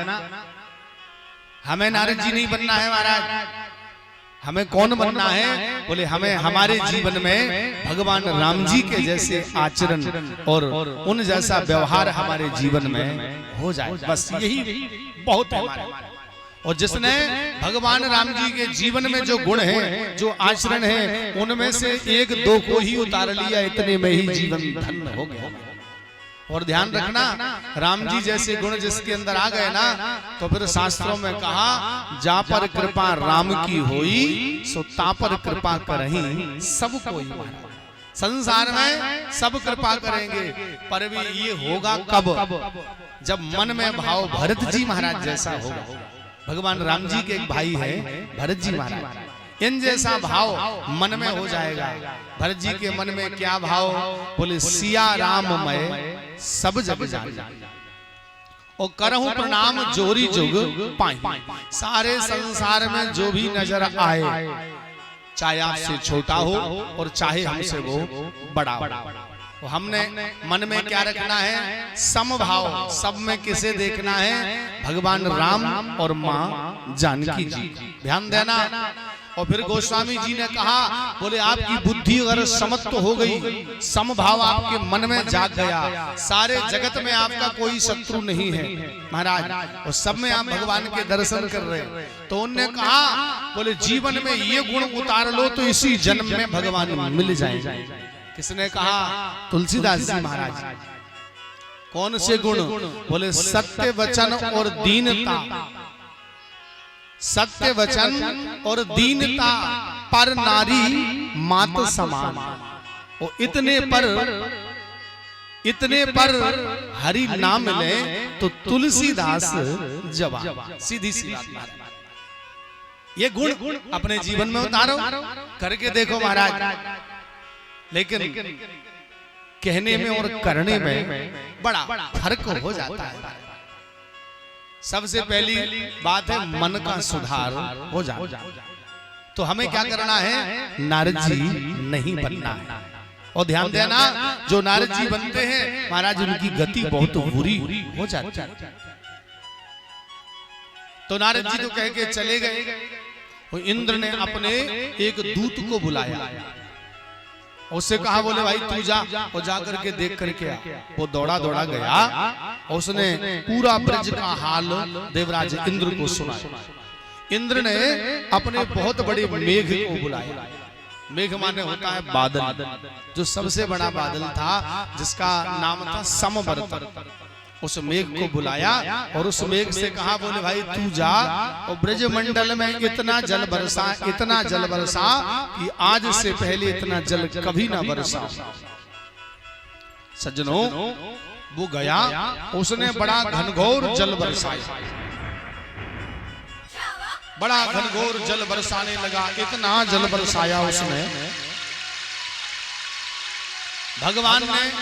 हमें नारद जी नहीं बनना है महाराज। हमें कौन बनना है? बोले हमें हमारे जीवन में भगवान राम जी के जैसे आचरण और उन जैसा व्यवहार हमारे जीवन में हो जाए, बस यही बहुत है। और जिसने भगवान राम जी के जीवन में जो गुण हैं, जो आचरण हैं, उनमें से 1-2 को ही उतार लिया, इतने में ही जीवन धन्य हो गया। और ध्यान रखना, राम जी जैसे गुण जिसके अंदर आ गए ना, तो फिर शास्त्रों में कहा, जा पर कृपा राम की होई, सो ता पर कृपा करही सब कोई। संसार में सब कृपा करेंगे, पर भी ये होगा कब? जब मन में भाव भरत जी महाराज जैसा होगा। भगवान राम जी के एक भाई है भरत जी महाराज, इन जैसा भाव मन में हो जाएगा। भरत जी के मन में क्या भाव? बोले सिया राम मैं सब जग जान, और करहूं प्रणाम जोरी जुग पाई। सारे संसार में जो भी नजर आए, चाहे आपसे छोटा हो और चाहे हमसे वो बड़ा हो, हमने मन में क्या रखना है? समभाव। सब में किसे देखना है? भगवान राम और माँ जानकी जी। ध्यान देना। और फिर गोस्वामी जी ने कहा, बोले आपकी बुद्धि अगर समत्व हो गई, समभाव आपके मन में जाग गया, सारे जगत में आपका कोई शत्रु नहीं है महाराज, और सब में आप भगवान के दर्शन कर रहे हैं। तो उनने कहा, बोले जीवन में ये गुण उतार लो तो इसी जन्म में भगवान मिल जाएंगे। किसने कहा? तुलसीदास जी महाराज। कौन से गुण? बोले सत्य वचन और दीनता। सत्य वचन और दीनता पर नारी मात समान। और इतने पर हरि नाम ले तो तुलसीदास जवान। सीधी सी बात। ये गुण अपने जीवन में उतारो, करके देखो महाराज। लेकिन कहने में और करने में बड़ा फर्क हो जाता है। सबसे पहली बात है मन का सुधार हो जाए। तो हमें क्या करना है? नारद जी नहीं बनना है। और ध्यान देना, जो नारद जी बनते हैं महाराज, उनकी गति बहुत बुरी हो जाती है। तो नारद जी तो कह के चले गए। इंद्र ने अपने एक दूत को बुलाया, उससे कहा, बोले भाई तू जा और जा करके देख करके आ। वो दौड़ा दौड़ा गया और उसने पूरा ब्रज का हाल देवराज इंद्र को सुनाया। इंद्र ने अपने बहुत बड़े मेघ को बुलाया। मेघ माने होता है बादल, जो सबसे बड़ा बादल था, जिसका नाम था समवर्त। उस मेघ को बुलाया और उस मेघ से कहा, बोले भाई तू जा और ब्रज मंडल में इतना जल बरसा, इतना जल बरसा कि आज से पहले इतना जल कभी ना बरसा। सज्जनों, वो गया, उसने बड़ा घनघोर जल बरसाया। बड़ा घनघोर जल बरसाने लगा, इतना जल बरसाया उसने। भगवान ने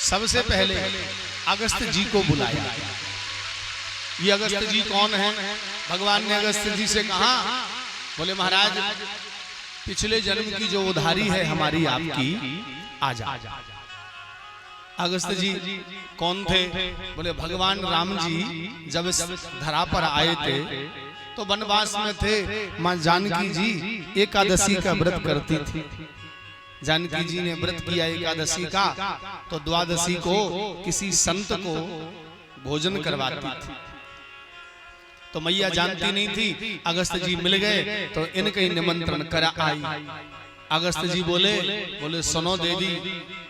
सबसे पहले अगस्त जी को बुलाया। ये अगस्त जी कौन है? भगवान ने अगस्त जी से कहा, बोले महाराज पिछले जन्म की जो उधारी है हमारी आपकी, आ जा। अगस्त जी कौन थे? बोले भगवान राम जी जब इस धरा पर आए थे तो वनवास में थे। मां जानकी जी एकादशी का व्रत करती थी। जानकी जी ने व्रत किया एकादशी का, तो द्वादशी को किसी संत को भोजन करवाती थी। तो मैया जानती नहीं थी, अगस्त जी मिल गए तो इनका ही निमंत्रण करा आई। अगस्त जी बोले सुनो देवी,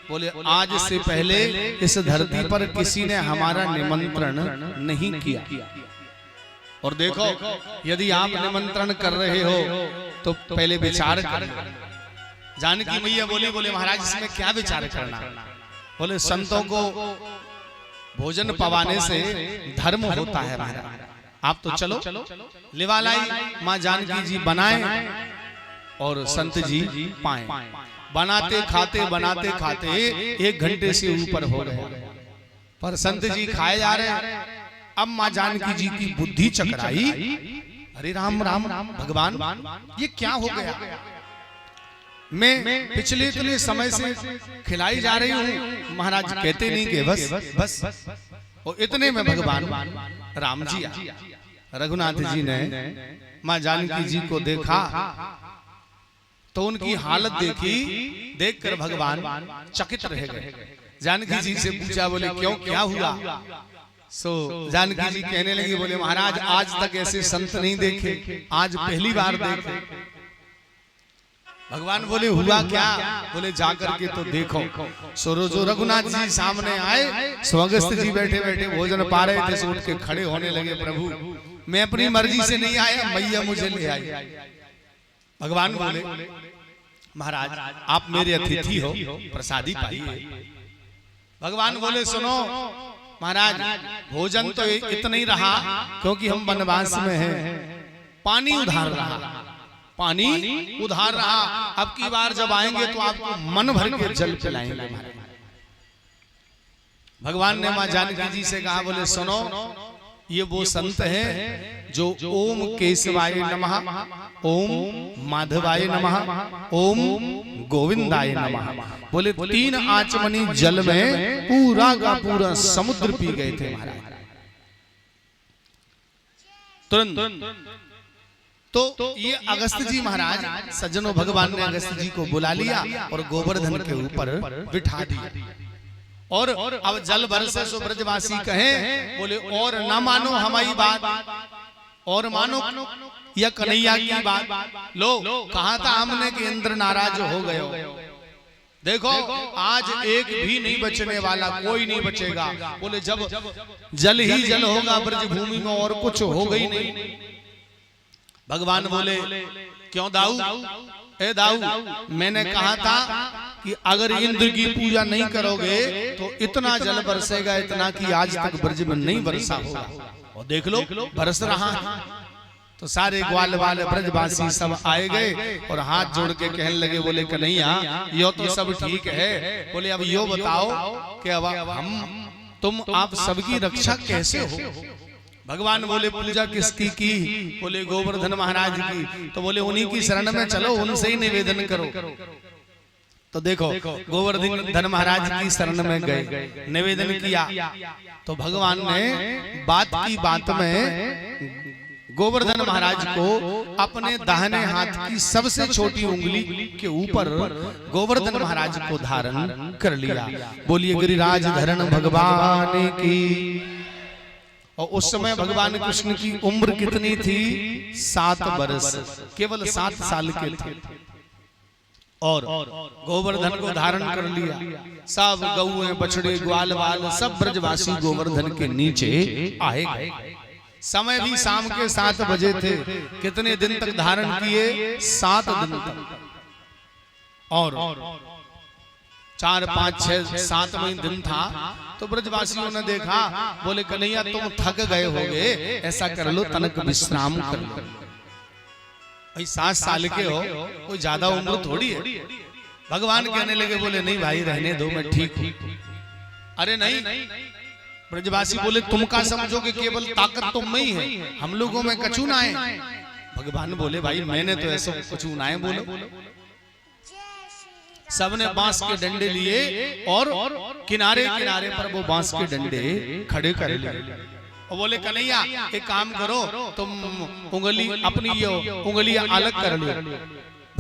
बोले आज से पहले इस धरती पर किसी ने हमारा निमंत्रण नहीं किया, और देखो यदि आप निमंत्रण कर रहे हो तो पहले विचार कर। जानकी मैया बोले महाराज इसमें क्या विचार करना। बोले संतों को भोजन पवाने से धर्म होता है महाराज, आप तो चलो। लिवालाई माँ जानकी जी बनाए और संत जी पाए। बनाते खाते 1 घंटे से ऊपर हो गए, पर संत जी खाए जा रहे। अब माँ जानकी जी की बुद्धि चकराई, अरे राम राम भगवान ये क्या हो गया, मैं पिछले इतने समय से खिलाई जा रही हूँ। महाराज कहते नहीं कि बस और इतने में भगवान राम जी आए। रघुनाथ जी ने माँ जानकी जी को देखा तो उनकी हालत देखी, देखकर भगवान चकित रह गए। जानकी जी से पूछा, बोले क्यों, क्या हुआ। सो जानकी जी कहने लगी, बोले महाराज आज तक ऐसे संत नहीं देखे, आज पहली बार देखे। भगवान बोले हुआ क्या। बोले जाकर के तो देखो। सो जो रघुनाथ जी सामने आए, स्वगस्त जी बैठे बैठे भोजन पा रहे थे, उठ के खड़े होने लगे। प्रभु मैं अपनी मर्जी से नहीं आया, मैया मुझे ले आई। भगवान बोले महाराज आप मेरे अतिथि हो, प्रसादी पाइए। भगवान बोले सुनो महाराज भोजन तो इतना ही रहा, क्योंकि हम वनवास में हैं, पानी उधार रहा, पानी उधार रहा। अब की बार जब आएंगे तो आपको मन भर के जल पिलाएंगे। भगवान ने माँ जानकी जी से कहा, बोले सुनो ये वो संत हैं जो ओम केशवाय नमः, ओम माधवाय नमः, ओम गोविंदाय नमः, बोले 3 आचमनी जल में पूरा का पूरा समुद्र पी गए थे महाराज। तुरंत तो ये अगस्त जी महाराज सज्जनों, भगवान ने अगस्त जी को बुला लिया और गोवर्धन के ऊपर बिठा दिया। और अब जल बरसे सो ब्रजवासी कहें, बोले और ना मानो हमारी बात, और मानो या कन्हैया की बात। लो कहा था हमने कि इंद्र नाराज हो गए। देखो आज एक भी नहीं बचने वाला, कोई नहीं बचेगा। बोले जब जल ही जल होगा ब्रज भूमि में, और कुछ होगा ही नहीं। भगवान बोले क्यों दाऊ, ए दाऊ मैंने कहा था कि अगर इंद्र की पूजा नहीं करोगे तो इतना जल बरसेगा, इतना कि आज तक ब्रज में नहीं बरसा होगा। और देख लो बरस रहा है। तो सारे ग्वाल वाले ब्रजवासी सब आए गए और हाथ जोड़ के कहने लगे, बोले कन्हैया यो तो सब ठीक है, बोले अब यो बताओ कि अब हम तुम आप सबकी रक्षा कैसे हो। भगवान बोले पूजा किसकी की, बोले गोवर्धन महाराज की। तो बोले उन्हीं की शरण में चलो, उनसे ही निवेदन करो। तो देखो गोवर्धन महाराज की शरण में गए, निवेदन किया। तो भगवान ने बात की बात में गोवर्धन महाराज को अपने दाहिने हाथ की सबसे छोटी उंगली के ऊपर गोवर्धन महाराज को धारण कर लिया। बोलिए गिरिराज धरण भगवान की। और उस समय भगवान कृष्ण की उम्र कितनी थी, 7 वर्ष, केवल 7 साल के थे। और गोवर्धन को धारण कर लिया। सब गौएं बछड़े ग्वाल वाल सब ब्रजवासी गोवर्धन के नीचे आए गए। समय भी शाम के 7 बजे थे। कितने दिन तक धारण किए, 7 दिन तक। और 4, 5, 6, 7वां दिन था तो ब्रजवासियों ने देखा, बोले कन्हैया तुम थक गए होगे, ऐसा कर लो तनक विश्राम कर लो। भाई 7 साल के हो, कोई ज्यादा उम्र थोड़ी है। भगवान कहने लगे, बोले नहीं भाई रहने दो, मैं ठीक हूं। अरे नहीं, ब्रजवासी बोले तुम का समझोगे, केवल ताकत तुम में ही है, हम लोगों में कछु ना है। भगवान बोले भाई मैंने तो ऐसा कछु ना है। बोलो सबने बांस के डंडे लिए और किनारे किनारे पर वो बांस के डंडे खड़े कर लिए। और बोले कन्हैया एक काम करो, तुम उंगली अपनी ये उंगलियां अलग कर लो।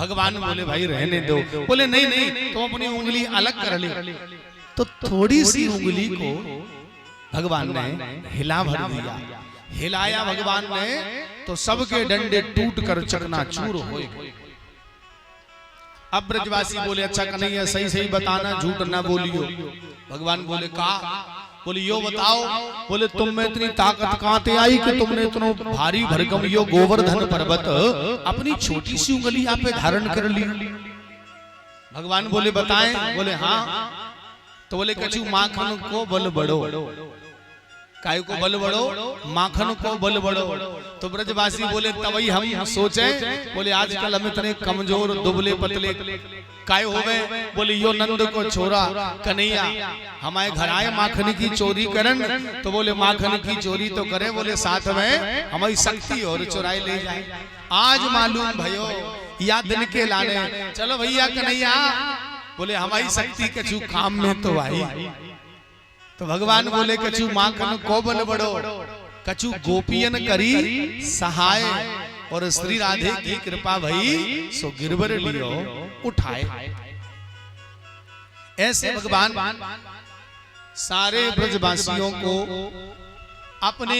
भगवान बोले भाई रहने दो। बोले नहीं नहीं, तुम अपनी उंगली अलग कर ले। तो थोड़ी सी उंगली को भगवान ने हिला भर दिया। हिलाया भगवान ने तो सबके डंडे टूट कर चकनाचूर हो गए। अब ब्रजवासी बोले अच्छा कन्हैया सही सही बताना, झूठ ना बोलियो। भगवान बोले का? बोले यो बताओ। बोले तुम में इतनी ताकत कहां से आई कि तुमने इतना भारी भरकम यो गोवर्धन पर्वत अपनी छोटी सी उंगली यहाँ पे धारण कर ली। भगवान बोले बताएं। बोले हाँ। तो बोले कछु माखन को बल बढ़ो। काय को बल बढ़ो? माखन को बल बढ़ो। तो ब्रजवासी बोले तभी हम सोचे। बोले आजकल हम इतने कमजोर दुबले पतले काय होवे। बोले यो नंद को छोरा कन्हैया हमारे घर आए माखन की चोरी करन। तो बोले माखन की चोरी तो करे, बोले साथ में हमारी शक्ति और चुराए ले जाए। आज मालूम भयो या दिन के लाने। चलो भैया कन्हैया, बोले हमारी शक्ति कछु काम में तो आई। तो भगवान बोले कछु माखन को बल बढ़ो, कछु गोपियन करी सहाय। और श्री राधे की कृपा भई सो गिरवर लियो उठाए। ऐसे भगवान सारे ब्रजवासियों को अपने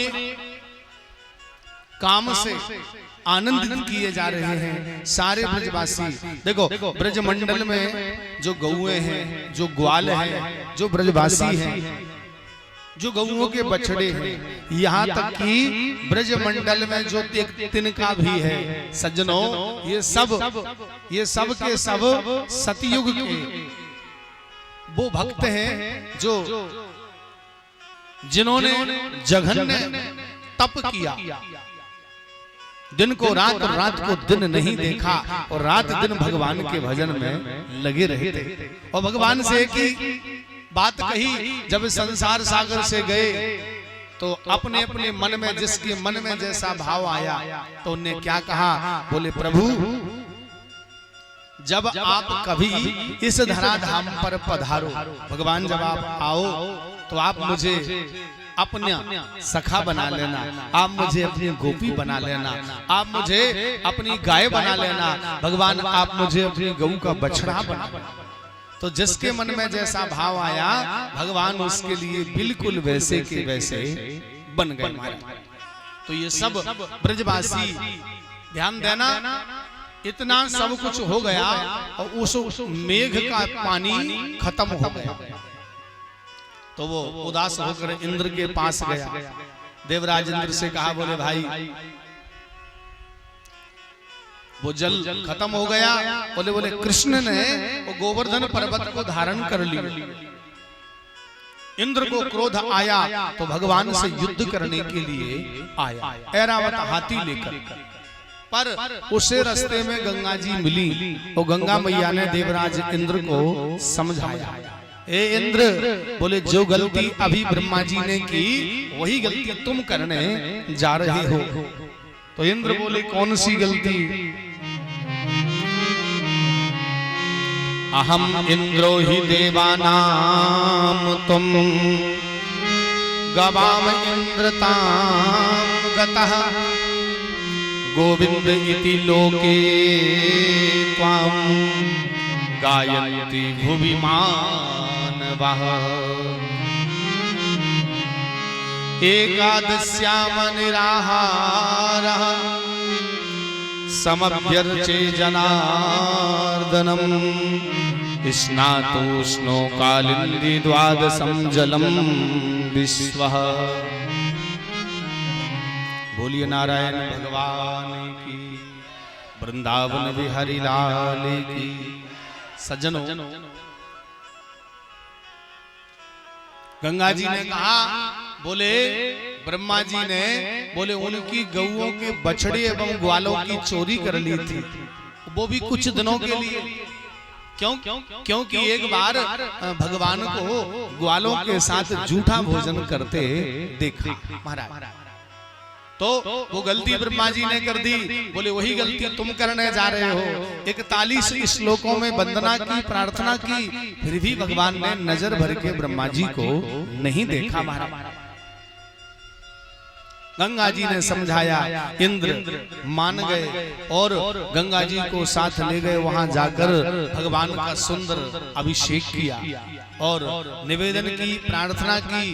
काम से आनंदित किए जा रहे हैं। सारे ब्रजवासी देखो ब्रजमंडल में जो गौएं हैं, जो ग्वाल हैं, जो ब्रजवासी हैं, जो गौओं के बछड़े हैं, यहाँ तक कि ब्रजमंडल में जो तिनका भी है सज्जनों, ये सब के सब सतयुग के वो भक्त हैं जो जिन्होंने जघन्य तप किया। दिन को रात और रात को दिन नहीं देखा और रात दिन भगवान के भजन में लगे रहते। और भगवान से की बात कही, जब संसार सागर से गए तो अपने अपने मन में जिसके मन में जैसा भाव आया तो उन्हें क्या कहा। बोले प्रभु जब आप कभी इस धराधाम पर पधारो, भगवान जब आप आओ तो आप मुझे अपना सखा बना लेना, आप मुझे अपनी गोपी बना लेना, आप मुझे अपनी गाय बना लेना, भगवान आप मुझे अपनी गऊ का बछड़ा बना। तो जिसके मन में जैसा भाव आया भगवान उसके लिए बिल्कुल वैसे के वैसे बन गए महाराज। तो ये सब ब्रजवासी ध्यान देना, इतना सब कुछ हो गया और उस मेघ का पानी खत्म हो गया। तो वो उदास होकर इंद्र के पास गया। देवराज इंद्र से कहा बोले भाई वो जल खत्म हो गया। बोले कृष्ण ने वो गोवर्धन पर्वत को धारण कर लिया। इंद्र को क्रोध आया तो भगवान से युद्ध करने के लिए आया, ऐरावत हाथी लेकर। पर उसे रास्ते में गंगा जी मिली और गंगा मैया ने देवराज इंद्र को समझाया। ए इंद्र, बोले जो गलती अभी ब्रह्मा जी ने की वही गलती तुम करने जा रहे हो। तो इंद्र बोले कौन सी गलती? अहम इंद्रो ही देवानाम तुम गवाम इंद्रताम गतः गोविंद इति लोके त्वाम गायन्ति भुवि मानवः। एकादश्याम निराहारः समभ्यर्चे जनार्दनम् स्नातोष्णो कालिंदी द्वादशं जलम विश्वः। बोलिए नारायण भगवान की, वृंदावन बिहारी लाल की। सज्जनों, गंगा जी ने कहा बोले ब्रह्मा जी ने बोले उनकी गऊओं के बछड़े एवं ग्वालों की चोरी कर ली थी, वो भी कुछ दिनों के लिए। क्योंकि एक बार भगवान को ग्वालों के साथ झूठा भोजन करते देखा महाराज। तो वो गलती ब्रह्मा जी ने कर दी। बोले वही गलती तुम करने जा रहे हो। 41 श्लोकों में वंदना की, प्रार्थना की, फिर भी भगवान ने नजर भर के ब्रह्मा जी को नहीं देखा महाराज। गंगा जी ने समझाया, इंद्र मान गए और गंगा जी को साथ ले गए। वहां जाकर भगवान का सुंदर अभिषेक किया और निवेदन की, प्रार्थना की।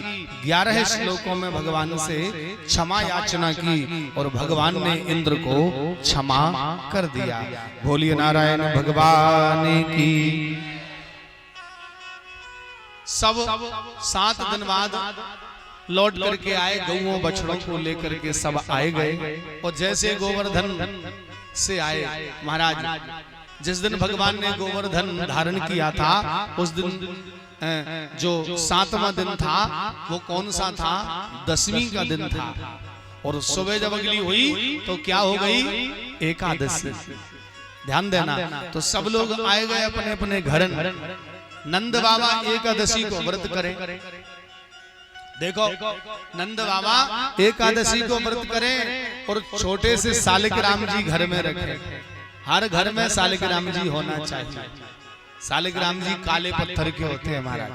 11 श्लोकों में भगवान से क्षमा याचना की और भगवान ने इंद्र को क्षमा कर दिया। बोलिए नारायण भगवान की। सब 7 दिन बाद लौट करके आए, गऊओं बछड़ों को लेकर के सब आए गए। और जैसे गोवर्धन से आए महाराज, जिस दिन भगवान ने गोवर्धन धारण किया था उस दिन जो 7वां दिन था वो कौन सा था? 10वीं का दिन था। और सुबह जब अगली हुई तो क्या हो गई? एकादशी। ध्यान देना। तो सब लोग आए गए अपने अपने घर। नंद बाबा एकादशी को व्रत करें। देखो, नंद बाबा एकादशी को व्रत करें और छोटे से सालिग्राम जी घर में रखें। हर घर में सालिग्राम जी होना चाहिए। सालिग्राम जी काले पत्थर के होते हैं महाराज।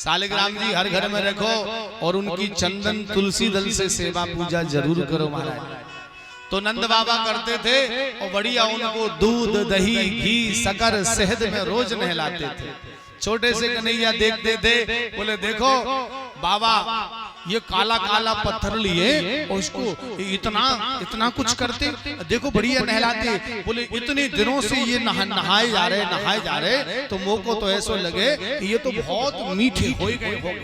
सालिग्राम जी हर घर में रखो और उनकी चंदन तुलसी दल से सेवा पूजा जरूर करो महाराज। तो नंद बाबा करते थे और बढ़िया उनको दूध, दही, घी, शक्कर, शहद में रोज नहलाते थे। छोटे से कन्हैया देखते थे, बोले देखो बाबा ये काला काला पत्थर लिए और उसको इतना कुछ करते, देखो बढ़िया नहलाते। बोले इतने दिनों से ये नहाए जा रहे तो मुंह को तो ऐसा लगे कि ये तो बहुत मीठे हो गए।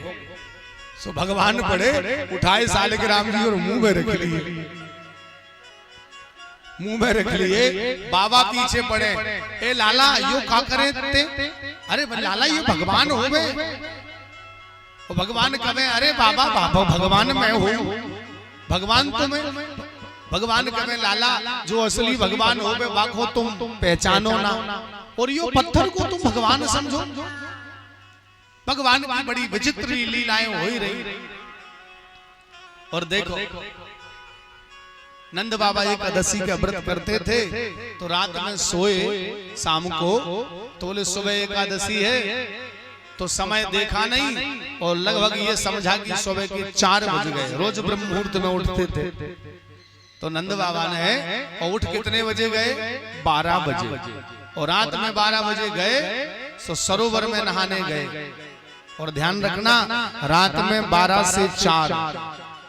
सो भगवान पड़े, उठाए सालिग्राम जी और मुंह में रख लिए। मुंह में रख लिए। बाबा पीछे पड़े, ए लाला यो का करे ते? अरे लाला ये भगवान हो गए। भगवान कहे, अरे बाबा भगवान मैं हूँ, भगवान तो मैं। भगवान कहे, लाला जो असली भगवान हो गए वाको तुम पहचानो ना, और यो पत्थर को तुम भगवान समझो। भगवान की बड़ी विचित्र लीलाएं हो ही रही। और देखो नंद बाबा एकादशी का व्रत करते थे तो रात में सोए, शाम को तो बोले सुबह एकादशी है, तो समय देखा नहीं और लगभग ये समझा कि सुबह के 4 बज गए। रोज ब्रह्म मुहूर्त में उठते थे। तो नंद बाबा ने और उठ कितने बजे गए? 12 बजे। और रात में 12 बजे गए तो सरोवर में नहाने गए। और ध्यान रखना, रात में 12 से 4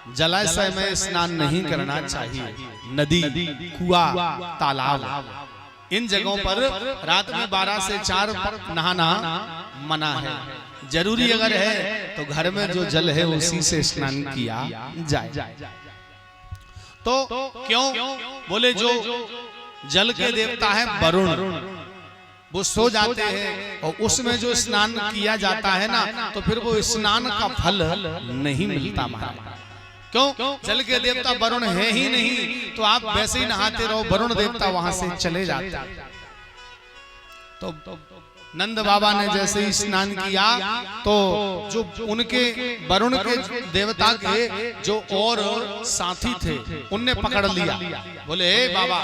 जलाशय में स्नान नहीं करना चाहिए। नदी, कुआं, तालाब, इन जगहों पर रात में 12 से 4 नहाना मना है। जरूरी अगर है तो घर में जो जल है उसी से स्नान किया जाए। तो क्यों? बोले जो जल के देवता है वरुण, वो सो जाते हैं और उसमें जो स्नान किया जाता है ना, तो फिर वो स्नान का फल नहीं मिलता महाराज। क्यों? जल के देवता वरुण है ही नहीं, तो आप वैसे ही नहाते रहो, वरुण देवता वहां से चले जाते। तो नंद बाबा ने जैसे ही स्नान किया तो जो उनके वरुण के देवता के जो और साथी थे उनने पकड़ लिया। बोले हे बाबा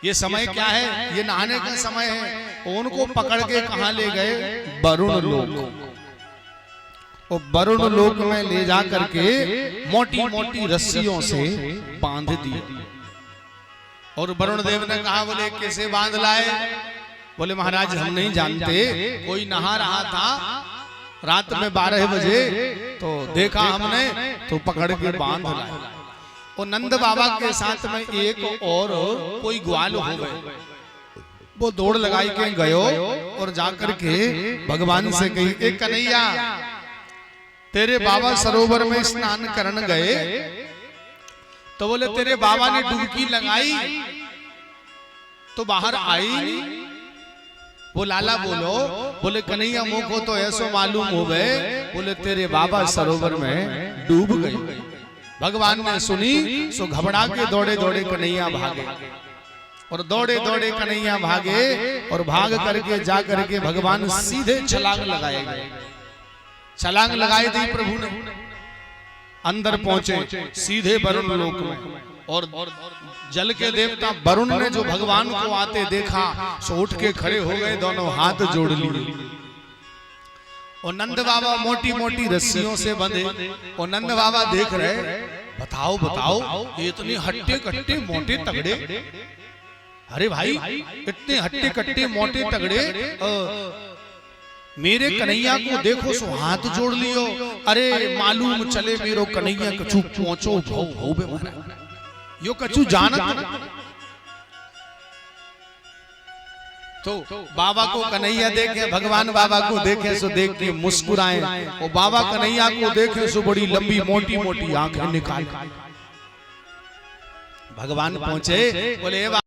ये समय क्या है? ये नहाने का समय है। उनको पकड़ के कहां ले गए? वरुण लोक। और वरुण लोक में ले जा करके मोटी मोटी रस्सियों से बांध दिए। और वरुण देव ने कहा, बोले कैसे बांध लाए? बोले महाराज हम नहीं जानते, कोई नहा रहा था रात में 12 बजे तो देखा हमने, तो पकड़ के बांध लाए। और नंद बाबा के साथ में एक और कोई ग्वाल हो गए। वो दौड़ लगाई के गयो और जाकर के भगवान से कही, एक कन्हैया तेरे बाबा सरोवर में स्नान करने गए, तो बोले तेरे बाबा ने डुबकी लगाई तो बाहर आई। वो लाला बोलो, बोले कन्हैया मुंह को तो ऐसो मालूम हो गए, बोले तेरे बाबा सरोवर में डूब गए। भगवान ने सुनी सो घबरा के दौड़े दौड़े कन्हैया भागे। और दौड़े दौड़े कन्हैया भागे और भाग करके जा करके भगवान सीधे छलांग लगाए गए। छलांग लगाई दी प्रभु ने, अंदर पहुंचे सीधे वरुण लोक में। और जल के देवता वरुण ने जो भगवान को आते देखा सो उठ के खड़े हो गए, दोनों हाथ जोड़ लिए और नंद बाबा मोटी मोटी रस्सियों से बंधे, और नंद बाबा देख रहे, बताओ बताओ ये इतने हट्टे कट्टे मोटे तगड़े, अरे भाई इतने हट्टे कट्टे मोटे तगड़े, मेरे कन्हैया को देखो सो हाथ जोड़ लियो, अरे मालूम चले मेरो कन्हैया कछु पहुंचो भौ भौ बे महाराज, यो कछु जानत। तो बाबा को कन्हैया देखे, भगवान बाबा को देखे सो देख के मुस्कुराए, और बाबा कन्हैया को देखे सो बड़ी लंबी मोटी मोटी आंखें निकाल। भगवान पहुंचे, बोले